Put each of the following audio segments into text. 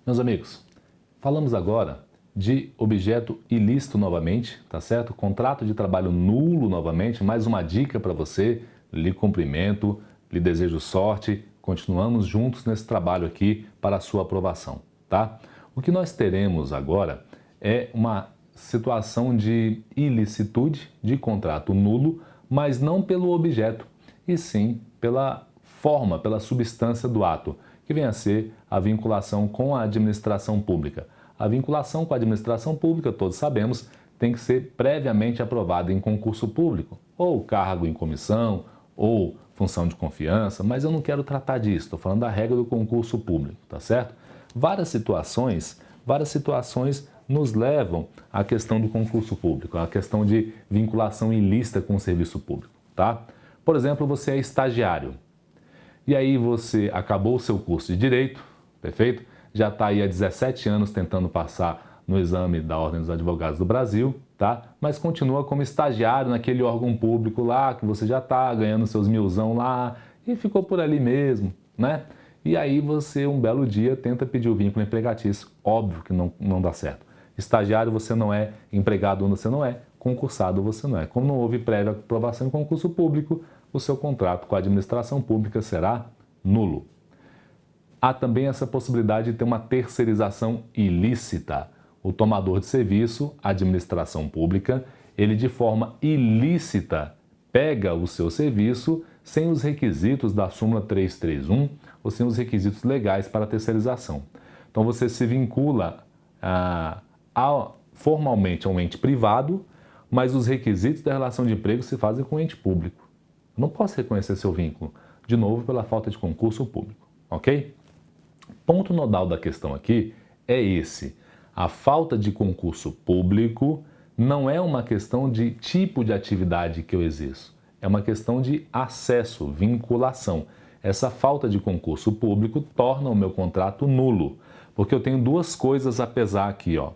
Meus amigos, falamos agora de objeto ilícito novamente, tá certo? Contrato de trabalho nulo novamente, mais uma dica para você, lhe cumprimento, lhe desejo sorte, continuamos juntos nesse trabalho aqui para a sua aprovação, tá? O que nós teremos agora é uma situação de ilicitude de contrato nulo, mas não pelo objeto, e sim pela forma, pela substância do ato, que vem a ser a vinculação com a administração pública. A vinculação com a administração pública, todos sabemos, tem que ser previamente aprovada em concurso público, ou cargo em comissão, ou função de confiança, mas eu não quero tratar disso, estou falando da regra do concurso público, tá certo? Várias situações nos levam à questão do concurso público, à questão de vinculação ilícita com o serviço público, tá? Por exemplo, você é estagiário. E aí você acabou o seu curso de Direito, perfeito? Já está aí há 17 anos tentando passar no exame da Ordem dos Advogados do Brasil, tá? Mas continua como estagiário naquele órgão público lá, que você já está ganhando seus milzão lá e ficou por ali mesmo, né? E aí você, um belo dia, tenta pedir o vínculo empregatício. Óbvio que não dá certo. Estagiário você não é, empregado você não é, concursado você não é. Como não houve prévia aprovação em concurso público, o seu contrato com a administração pública será nulo. Há também essa possibilidade de ter uma terceirização ilícita. O tomador de serviço, a administração pública, ele de forma ilícita pega o seu serviço sem os requisitos da súmula 331 ou sem os requisitos legais para a terceirização. Então você se vincula formalmente a um ente privado, mas os requisitos da relação de emprego se fazem com o ente público. Não posso reconhecer seu vínculo, de novo, pela falta de concurso público, ok? Ponto nodal da questão aqui é esse. A falta de concurso público não é uma questão de tipo de atividade que eu exerço, é uma questão de acesso, vinculação. Essa falta de concurso público torna o meu contrato nulo, porque eu tenho duas coisas a pesar aqui, ó.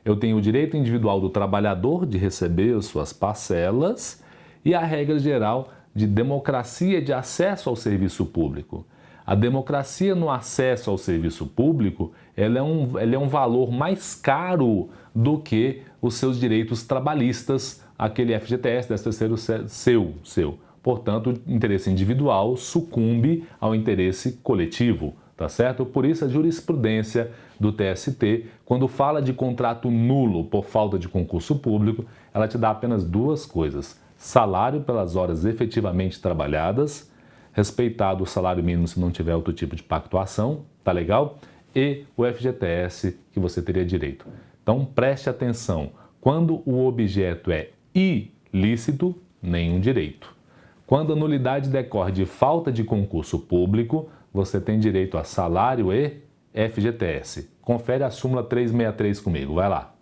Eu tenho o direito individual do trabalhador de receber as suas parcelas e a regra geral de democracia de acesso ao serviço público. A democracia no acesso ao serviço público, ela é um valor mais caro do que os seus direitos trabalhistas, aquele FGTS, 13º seu. Portanto, o interesse individual sucumbe ao interesse coletivo, tá certo? Por isso a jurisprudência do TST, quando fala de contrato nulo por falta de concurso público, ela te dá apenas duas coisas: salário pelas horas efetivamente trabalhadas, respeitado o salário mínimo se não tiver outro tipo de pactuação, tá legal? E o FGTS que você teria direito. Então preste atenção, quando o objeto é ilícito, nenhum direito. Quando a nulidade decorre de falta de concurso público, você tem direito a salário e FGTS. Confere a súmula 363 comigo, vai lá.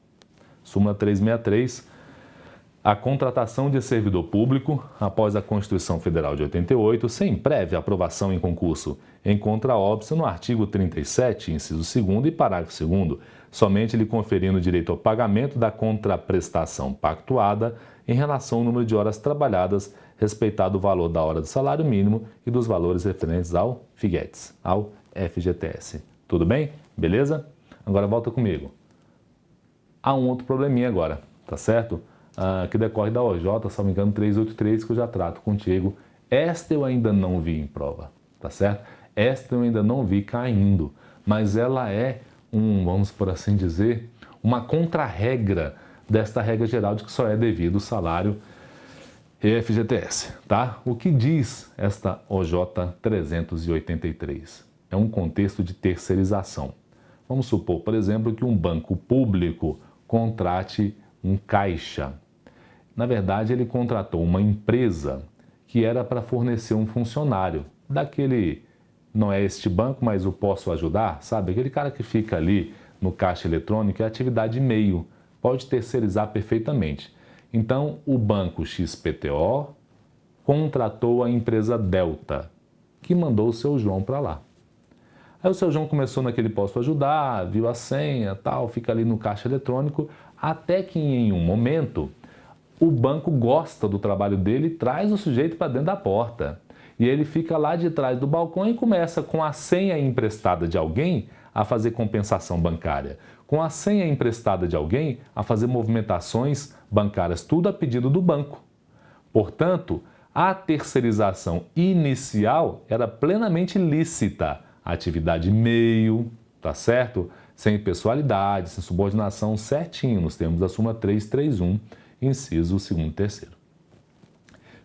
Súmula 363. A contratação de servidor público, após a Constituição Federal de 88, sem prévia aprovação em concurso, encontra óbice no artigo 37, inciso 2º e parágrafo 2º, somente lhe conferindo direito ao pagamento da contraprestação pactuada em relação ao número de horas trabalhadas, respeitado o valor da hora do salário mínimo e dos valores referentes ao FIGETS, ao FGTS. Tudo bem? Beleza? Agora volta comigo. Há um outro probleminha agora, tá certo? Que decorre da OJ, se não me engano, 383, que eu já trato contigo. Esta eu ainda não vi em prova, tá certo? Esta eu ainda não vi caindo, mas ela é vamos por assim dizer, uma contra-regra desta regra geral de que só é devido o salário e FGTS, tá? O que diz esta OJ 383? É um contexto de terceirização. Vamos supor, por exemplo, que um banco público contrate um caixa. Na verdade, ele contratou uma empresa que era para fornecer um funcionário daquele, não é este banco, mas o posso ajudar, sabe? Aquele cara que fica ali no caixa eletrônico é atividade meio, pode terceirizar perfeitamente. Então, o banco XPTO contratou a empresa Delta, que mandou o seu João para lá. Aí o seu João começou naquele posto ajudar, viu a senha, tal, fica ali no caixa eletrônico, até que em um momento o banco gosta do trabalho dele e traz o sujeito para dentro da porta. E ele fica lá de trás do balcão e começa, com a senha emprestada de alguém, a fazer compensação bancária. Com a senha emprestada de alguém, a fazer movimentações bancárias, tudo a pedido do banco. Portanto, a terceirização inicial era plenamente lícita. A atividade meio, tá certo? Sem pessoalidade, sem subordinação, certinho, nos termos da súmula 331, inciso 2º e 3º.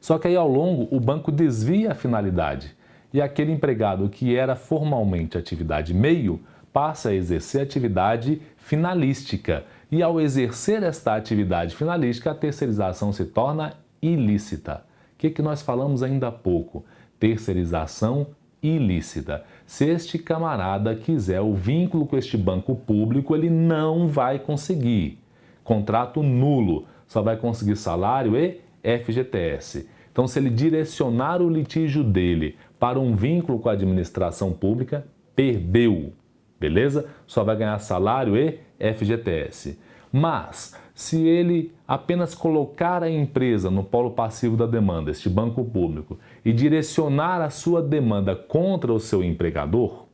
Só que aí ao longo o banco desvia a finalidade e aquele empregado que era formalmente atividade meio passa a exercer atividade finalística. E ao exercer esta atividade finalística, a terceirização se torna ilícita. O que nós falamos ainda há pouco? Terceirização ilícita. Se este camarada quiser o vínculo com este banco público, ele não vai conseguir. Contrato nulo, só vai conseguir salário e FGTS. Então, se ele direcionar o litígio dele para um vínculo com a administração pública, perdeu, beleza? Só vai ganhar salário e FGTS. Mas, se ele apenas colocar a empresa no polo passivo da demanda, este banco público, e direcionar a sua demanda contra o seu empregador,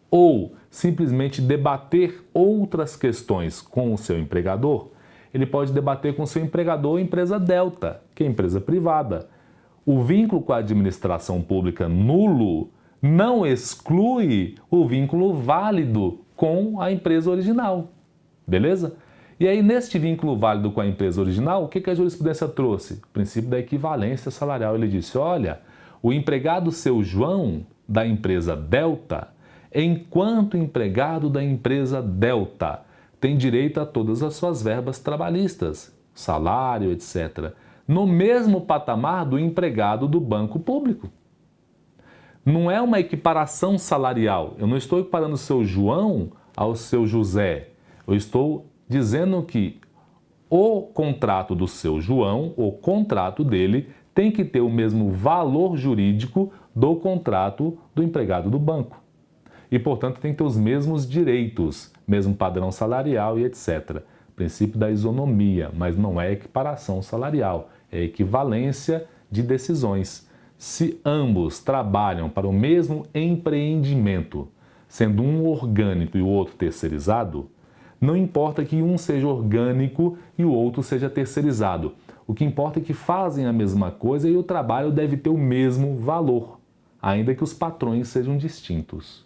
ou simplesmente debater outras questões com o seu empregador, ele pode debater com o seu empregador a empresa Delta, que é empresa privada. O vínculo com a administração pública nulo não exclui o vínculo válido com a empresa original, beleza? E aí, neste vínculo válido com a empresa original, o que a jurisprudência trouxe? O princípio da equivalência salarial. Ele disse, olha, o empregado seu João, da empresa Delta, enquanto empregado da empresa Delta, tem direito a todas as suas verbas trabalhistas, salário, etc., no mesmo patamar do empregado do banco público. Não é uma equiparação salarial. Eu não estou equiparando o seu João ao seu José. Eu estou dizendo que o contrato do seu João, o contrato dele, tem que ter o mesmo valor jurídico do contrato do empregado do banco. E, portanto, tem que ter os mesmos direitos, mesmo padrão salarial e etc. Princípio da isonomia, mas não é equiparação salarial, é equivalência de decisões. Se ambos trabalham para o mesmo empreendimento, sendo um orgânico e o outro terceirizado, não importa que um seja orgânico e o outro seja terceirizado. O que importa é que fazem a mesma coisa e o trabalho deve ter o mesmo valor, ainda que os patrões sejam distintos.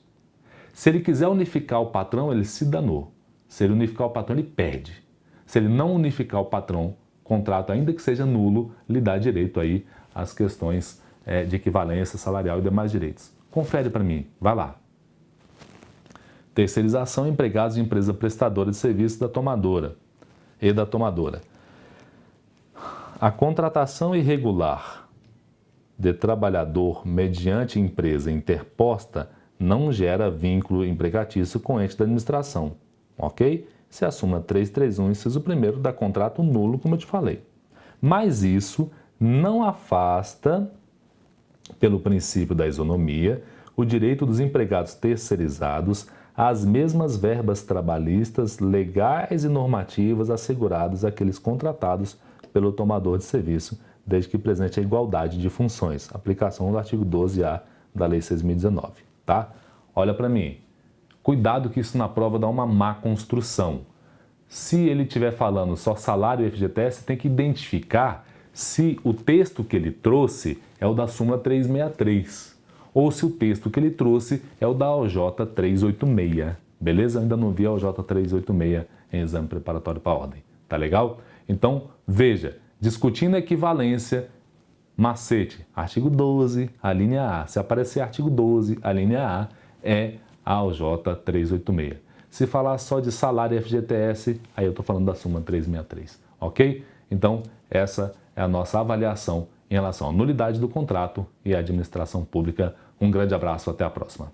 Se ele quiser unificar o patrão, ele se danou. Se ele unificar o patrão, ele perde. Se ele não unificar o patrão, contrato, ainda que seja nulo, lhe dá direito aí às questões de equivalência salarial e demais direitos. Confere para mim, vai lá. Terceirização, empregados de empresa prestadora de serviço da tomadora e da tomadora. A contratação irregular de trabalhador mediante empresa interposta não gera vínculo empregatício com ente da administração, ok? Se a súmula 331, inciso 1º, dá contrato nulo, como eu te falei. Mas isso não afasta, pelo princípio da isonomia, o direito dos empregados terceirizados às mesmas verbas trabalhistas legais e normativas asseguradas àqueles contratados pelo tomador de serviço, desde que presente a igualdade de funções. Aplicação do artigo 12A da Lei 6.019, tá? Olha para mim. Cuidado que isso na prova dá uma má construção. Se ele estiver falando só salário e FGTS, você tem que identificar se o texto que ele trouxe é o da súmula 363 ou se o texto que ele trouxe é o da OJ 386, beleza? Eu ainda não vi a OJ 386 em exame preparatório para a ordem, tá legal? Então, veja, discutindo equivalência, macete, artigo 12, a linha A. Se aparecer artigo 12, a linha A, é a OJ 386. Se falar só de salário e FGTS, aí eu estou falando da súmula 363, ok? Então, essa é a nossa avaliação em relação à nulidade do contrato e à administração pública. Um grande abraço, até a próxima.